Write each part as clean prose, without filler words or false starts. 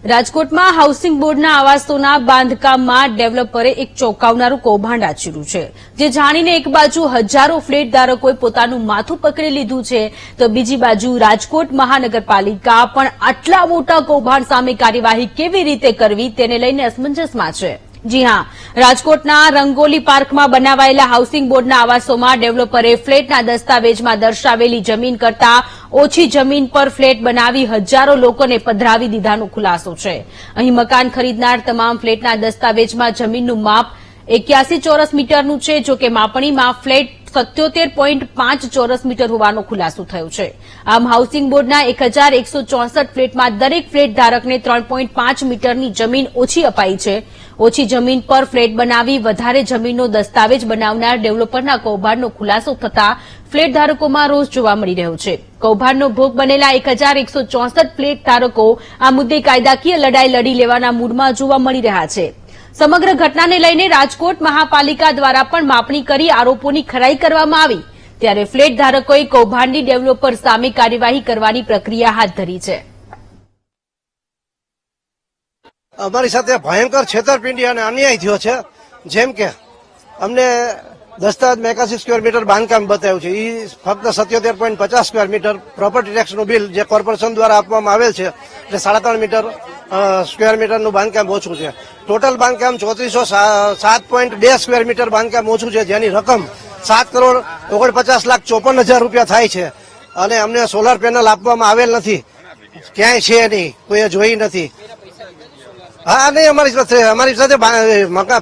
રાજકોટમાં હાઉસિંગ બોર્ડના આવાસોના બાંધકામમાં ડેવલપરે એક ચોંકાવનારું કૌભાંડ આચર્યું છે, જે જાણીને એક બાજુ હજારો ફ્લેટ ધારકોએ પોતાનું માથું પકડી લીધું છે, તો બીજી બાજુ રાજકોટ મહાનગરપાલિકા પણ આટલા મોટા કૌભાંડ સામે કાર્યવાહી કેવી રીતે કરવી તેને લઈને અસમંજસમાં છે। જી હા, રાજકોટના રંગોલી પાર્કમાં બનાવાયેલા હાઉસિંગ બોર્ડના આવાસોમાં ડેવલપરે ફ્લેટના દસ્તાવેજમાં દર્શાવેલી જમીન કરતા ઓછી જમીન પર ફ્લેટ બનાવી હજારો લોકોને પધરાવી દીધાનો ખુલાસો છે। અહીં મકાન ખરીદનાર તમામ ફ્લેટના દસ્તાવેજમાં જમીનનું માપ 81 ચોરસ મીટરનું છે, જો કે માપણીમાં ફ્લેટ 77.5 ચોરસ મીટર હોવાનો ખુલાસો થયો છે। આમ હાઉસિંગ બોર્ડના 1164 ફ્લેટમાં દરેક ફ્લેટ ધારકને 3.5 મીટરની જમીન ઓછી અપાઈ છે। ઓછી જમીન પર ફ્લેટ બનાવી વધારે જમીનનો દસ્તાવેજ બનાવનાર ડેવલપરના કૌભાંડનો ખુલાસો થતાં ફ્લેટ ધારકોમાં રોષ જોવા મળી રહ્યો છે। કૌભાંડનો ભોગ બનેલા 1164 ફ્લેટ ધારકો આ મુદ્દે કાયદાકીય લડાઈ લડી લેવાના મૂડમાં જોવા મળી રહ્યા છે। સમગ્ર ઘટનાને લઈને રાજકોટ મહાપાલિકા દ્વારા પણ માપણી કરી આરોપોની ખરાઈ કરવામાં આવી, ત્યારે ફ્લેટ ધારકોએ કૌભાંડી ડેવલપર સામે કાર્યવાહી કરવાની પ્રક્રિયા હાથ ધરી છે। અમારી સાથે ભયંકર છેતરપિંડી અને અન્યાય થયો છે। જેમ કે અમને દસ્તાવેજ 81 સ્ક્વેર મીટર બાંધકામ બતાવ્યું છે, એ ફક્ત 77.50 સ્ક્વેર મીટર પ્રોપર્ટી ટેક્સનું બિલ જે કોર્પોરેશન દ્વારા આપવામાં આવેલ છે, એટલે 3.5 મીટર સ્ક્વેર મીટરનું બાંધકામ ઓછું છે। ટોટલ બાંધકામ 3407.2 સ્ક્વેર મીટર બાંધકામ ઓછું છે, જેની રકમ 7,49,54,000 રૂપિયા થાય છે, અને અમને સોલાર પેનલ આપવામાં આવેલ નથી, ક્યાંય છે નહીં, કોઈએ જોઈ નથી। હા, નહીં, અમારી સાથે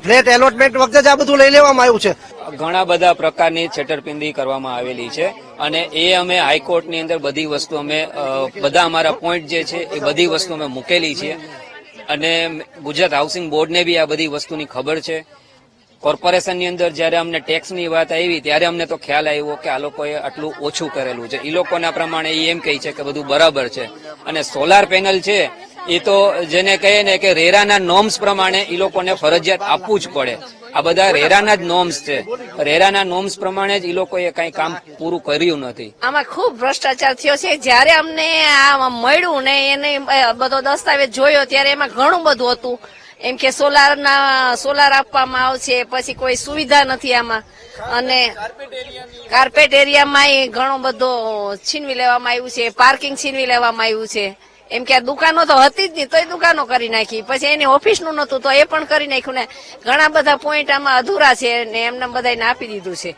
ફ્લેટ એલોટમેન્ટ વખતે જ આ બધું લઈ લેવામાં આવ્યું છે। ઘણા બધા પ્રકારની છેતરપિંડી કરવામાં આવેલી છે, અને એ અમે હાઈકોર્ટની અંદર બધી વસ્તુ અમે બધા અમારા પોઈન્ટ જે છે એ બધી વસ્તુ અમે મૂકેલી છે, અને ગુજરાત હાઉસિંગ બોર્ડને બી આ બધી વસ્તુની ખબર છે। કોર્પોરેશનની અંદર જયારે અમને ટેક્સની વાત આવી ત્યારે અમને તો ખ્યાલ આવ્યો કે આ લોકોએ આટલું ઓછું કરેલું છે। એ લોકોના પ્રમાણે એમ કહે છે કે બધું બરાબર છે, અને સોલાર પેનલ છે એ તો જેને કહે ને કે રેરાના નોર્મ્સ પ્રમાણે એ લોકોને ફરજિયાત આપવું જ પડે। આ બધા રેરાના જ નોર્મ્સ છે, રેરાના નોર્મ્સ પ્રમાણે જ એ લોકોએ કઈ કામ પૂરું કર્યું નથી। આમાં ખૂબ ભ્રષ્ટાચાર થયો છે। જયારે અમને આ મળ્યું ને એને બધો દસ્તાવેજ જોયો ત્યારે એમાં ઘણું બધું હતું, એમ કે સોલાર આપવામાં આવશે, પછી કોઈ સુવિધા નથી આમાં, અને કાર્પેટ એરિયામાં ઘણો બધો છીનવી લેવામાં આવ્યું છે, પાર્કિંગ છીનવી લેવામાં આવ્યું છે। એમ કે દુકાનો તો હતી જ નહીં, તોય દુકાનો કરી નાખી, પછી એની ઓફિસનું નતું તો એ પણ કરી નાખ્યું ને, ઘણા બધા પોઈન્ટ આમાં અધૂરા છે ને એમને બધાને આપી દીધું છે।